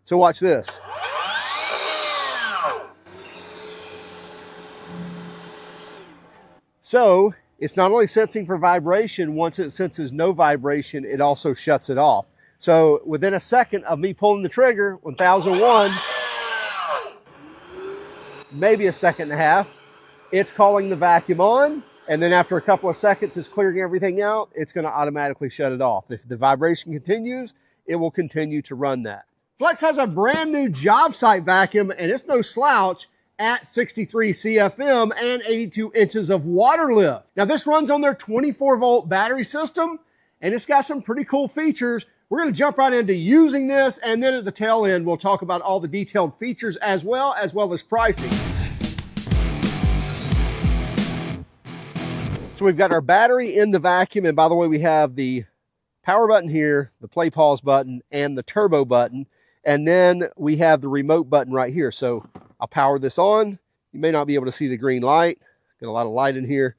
So watch this. So it's not only sensing for vibration, once it senses no vibration, it also shuts it off. So within a second of me pulling the trigger, 1001, maybe a second and a half, it's calling the vacuum on, and then after a couple of seconds, it's clearing everything out, it's gonna automatically shut it off. If the vibration continues, it will continue to run that. Flex has a brand new job site vacuum, and it's no slouch at 63 CFM and 82 inches of water lift. Now this runs on their 24-volt battery system, and it's got some pretty cool features. We're gonna jump right into using this, and then at the tail end, we'll talk about all the detailed features as well as pricing. So we've got our battery in the vacuum, and by the way, we have the power button here, the play pause button, and the turbo button. And then we have the remote button right here. So I'll power this on. You may not be able to see the green light. Got a lot of light in here.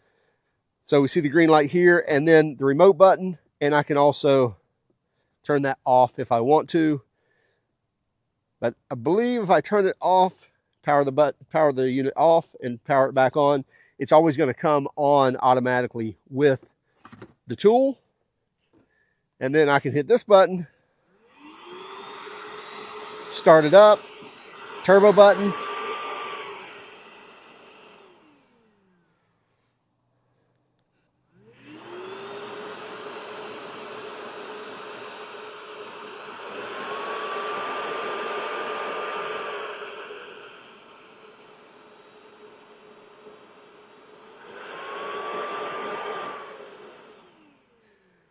So we see the green light here, and then the remote button, and I can also turn that off if I want to. But I believe if I turn it off, power the unit off and power it back on, it's always going to come on automatically with the tool. And then I can hit this button, start it up, turbo button.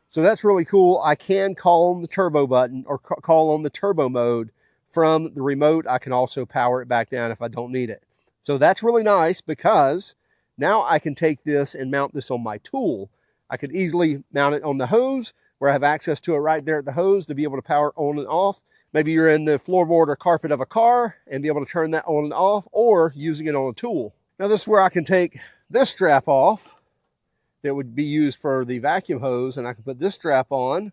So that's really cool. I can call on the turbo button or call on the turbo mode from the remote. I can also power it back down if I don't need it. So that's really nice because now I can take this and mount this on my tool. I could easily mount it on the hose where I have access to it right there at the hose to be able to power on and off. Maybe you're in the floorboard or carpet of a car and be able to turn that on and off, or using it on a tool. Now this is where I can take this strap off that would be used for the vacuum hose, and I can put this strap on.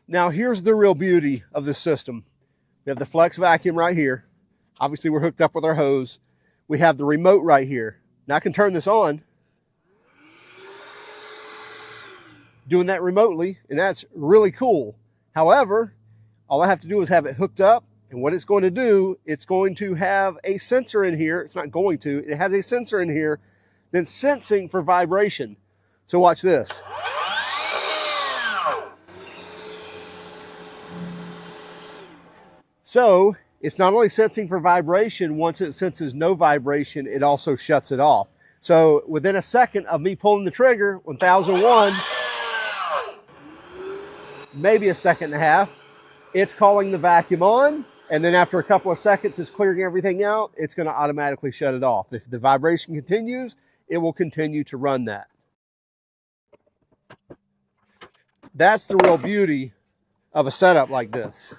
Now here's the real beauty of this system. We have the flex vacuum right here. Obviously we're hooked up with our hose. We have the remote right here. Now I can turn this on, doing that remotely, and that's really cool. However, all I have to do is have it hooked up, and what it's going to do, it's going to have a sensor in here. It's not going to, it has a sensor in here that's sensing for vibration. So watch this. So it's not only sensing for vibration, once it senses no vibration, it also shuts it off. So within a second of me pulling the trigger, 1001, maybe a second and a half, it's calling the vacuum on, and then after a couple of seconds, it's clearing everything out, it's going to automatically shut it off. If the vibration continues, it will continue to run that. That's the real beauty of a setup like this.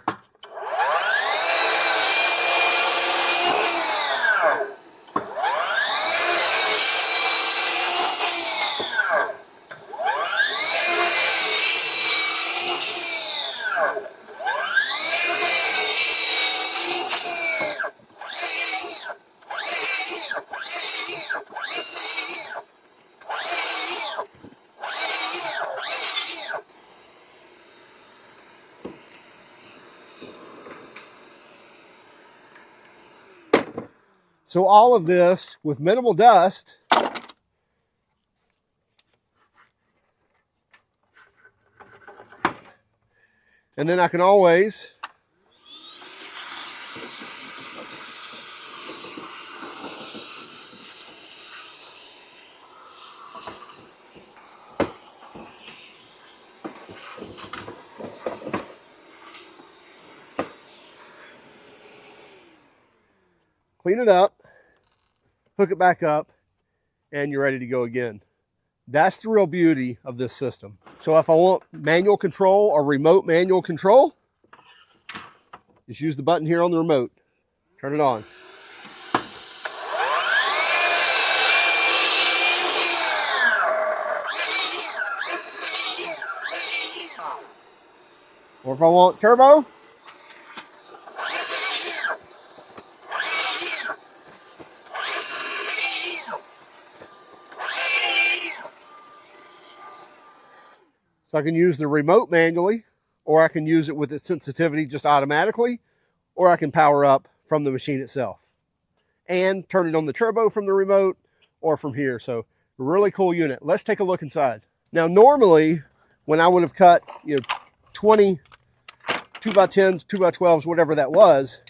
So all of this with minimal dust. And then I can always clean it up, hook it back up, and you're ready to go again. That's the real beauty of this system. So if I want manual control or remote manual control, just use the button here on the remote. Turn it on. Or if I want turbo, so I can use the remote manually, or I can use it with its sensitivity just automatically, or I can power up from the machine itself and turn it on the turbo from the remote or from here. So really cool unit. Let's take a look inside. Now, normally when I would have cut, 20 2x10s, 2x12s, whatever that was,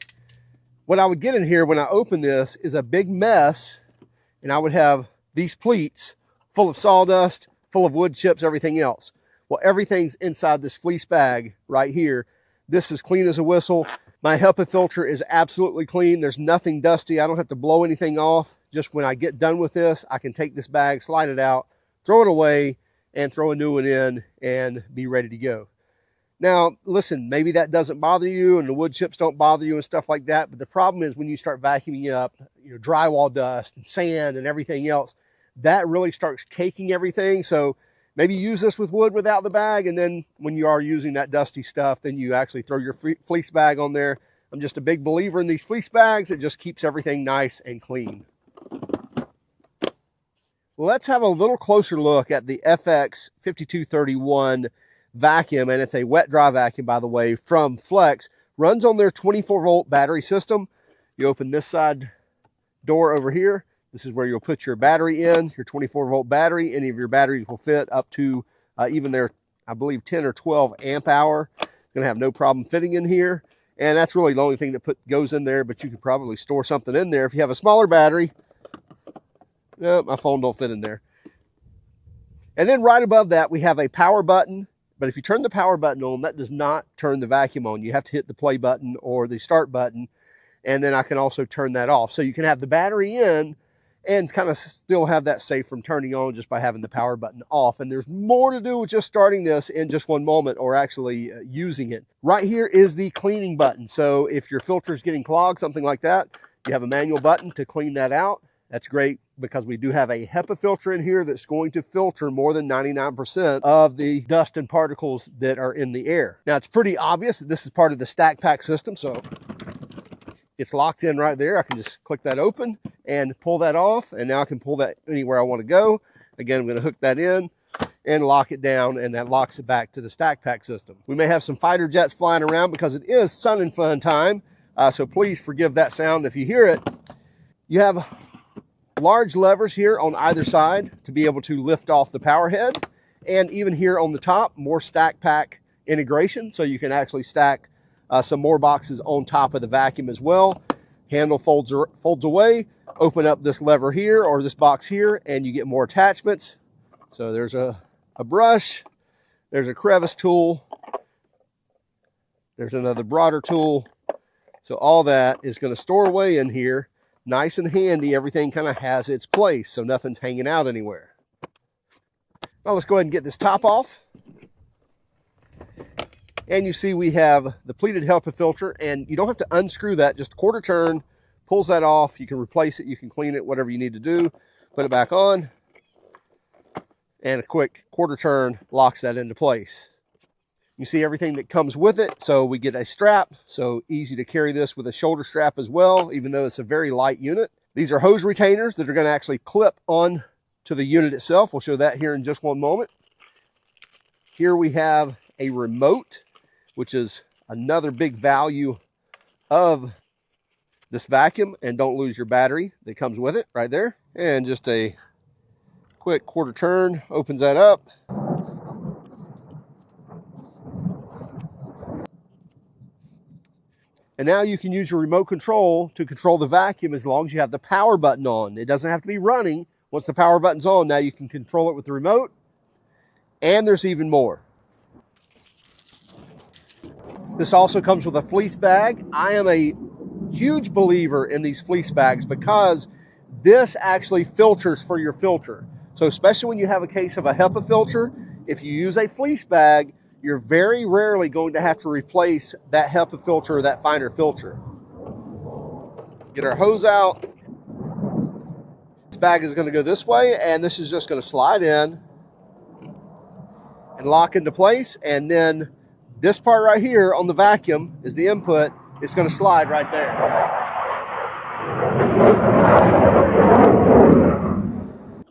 what I would get in here when I open this is a big mess, and I would have these pleats full of sawdust, full of wood chips, everything else. Well, everything's inside this fleece bag right here. This is clean as a whistle. My HEPA filter is absolutely clean. There's nothing dusty. I don't have to blow anything off. Just when I get done with this, I can take this bag, slide it out, throw it away, and throw a new one in and be ready to go. Now, listen, maybe that doesn't bother you and the wood chips don't bother you and stuff like that. But the problem is when you start vacuuming up, drywall dust and sand and everything else, that really starts caking everything. So maybe use this with wood without the bag. And then when you are using that dusty stuff, then you actually throw your fleece bag on there. I'm just a big believer in these fleece bags. It just keeps everything nice and clean. Well, let's have a little closer look at the FX5231 vacuum, and it's a wet dry vacuum, by the way, from Flex. Runs on their 24-volt battery system. You open this side door over here. This is where you'll put your battery in, your 24-volt battery. Any of your batteries will fit up to even their, I believe, 10 or 12 amp hour. It's going to have no problem fitting in here. And that's really the only thing that goes in there, but you could probably store something in there. If you have a smaller battery, no, my phone don't fit in there. And then right above that, we have a power button. But if you turn the power button on, that does not turn the vacuum on. You have to hit the play button or the start button. And then I can also turn that off. So you can have the battery in and kind of still have that safe from turning on just by having the power button off. And there's more to do with just starting this in just one moment or actually using it. Right here is the cleaning button. So if your filter is getting clogged, something like that, you have a manual button to clean that out. That's great because we do have a HEPA filter in here that's going to filter more than 99% of the dust and particles that are in the air. Now, it's pretty obvious that this is part of the stack pack system, so it's locked in right there. I can just click that open and pull that off, and now I can pull that anywhere I want to go. Again, I'm going to hook that in and lock it down, and that locks it back to the stack pack system. We may have some fighter jets flying around because it is sun and fun time, so please forgive that sound if you hear it. You have large levers here on either side to be able to lift off the power head, and even here on the top, more stack pack integration, so you can actually stack some more boxes on top of the vacuum as well. Handle folds away, open up this lever here or this box here, and you get more attachments. So there's a brush, there's a crevice tool, there's another broader tool. So all that is going to store away in here. Nice and handy. Everything kind of has its place, so nothing's hanging out anywhere. Now let's go ahead and get this top off. And you see we have the pleated HEPA filter, and you don't have to unscrew that, just a quarter turn, pulls that off. You can replace it, you can clean it, whatever you need to do. Put it back on, and a quick quarter turn locks that into place. You see everything that comes with it. So we get a strap, so easy to carry this with a shoulder strap as well, even though it's a very light unit. These are hose retainers that are going to actually clip on to the unit itself. We'll show that here in just one moment. Here we have a remote, which is another big value of this vacuum, and don't lose your battery that comes with it right there. And just a quick quarter turn opens that up. And now you can use your remote control to control the vacuum as long as you have the power button on. It doesn't have to be running. Once the power button's on, now you can control it with the remote. And there's even more. This also comes with a fleece bag. I am a huge believer in these fleece bags because this actually filters for your filter. So especially when you have a case of a HEPA filter, if you use a fleece bag, you're very rarely going to have to replace that HEPA filter or that finer filter. Get our hose out. This bag is going to go this way, and this is just going to slide in and lock into place. And then this part right here on the vacuum is the input. It's going to slide right there.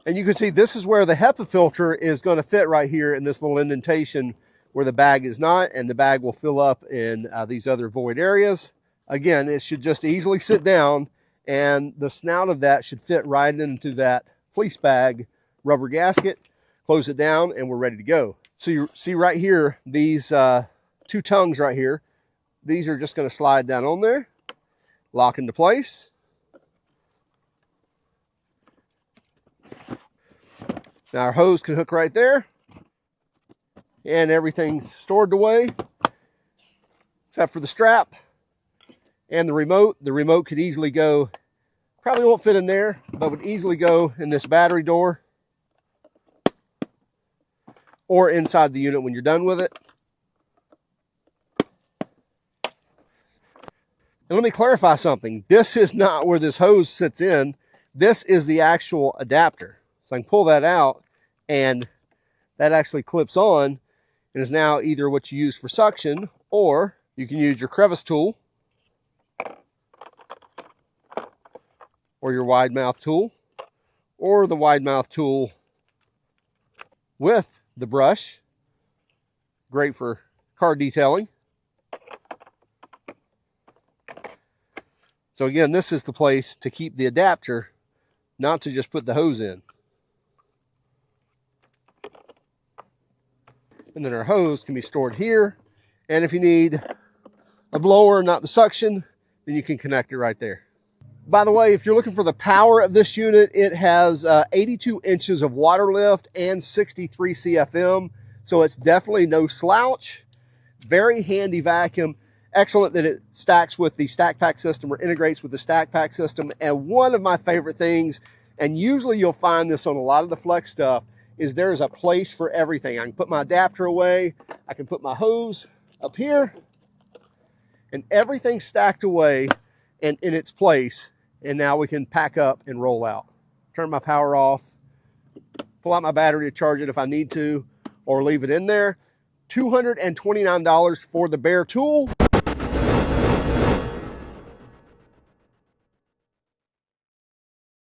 And you can see this is where the HEPA filter is going to fit right here in this little indentation where the bag is not, and the bag will fill up in these other void areas. Again, it should just easily sit down, and the snout of that should fit right into that fleece bag rubber gasket. Close it down, and we're ready to go. So you see right here, these two tongues right here, these are just going to slide down on there, lock into place. Now our hose can hook right there, and everything's stored away except for the strap and the remote. The remote could easily go, probably won't fit in there, but would easily go in this battery door or inside the unit when you're done with it. And let me clarify something. This is not where this hose sits in. This is the actual adapter. So I can pull that out, and that actually clips on and is now either what you use for suction, or you can use your crevice tool or your wide mouth tool, or the wide mouth tool with the brush. Great for car detailing. So again, this is the place to keep the adapter, not to just put the hose in. And then our hose can be stored here. And if you need a blower, not the suction, then you can connect it right there. By the way, if you're looking for the power of this unit, it has 82 inches of water lift and 63 CFM. So it's definitely no slouch. Very handy vacuum. Excellent that it stacks with the stack pack system or integrates with the stack pack system. And one of my favorite things, and usually you'll find this on a lot of the Flex stuff, is there's a place for everything. I can put my adapter away. I can put my hose up here, and everything's stacked away and in its place. And now we can pack up and roll out. Turn my power off, pull out my battery to charge it if I need to, or leave it in there. $229 for the bare tool.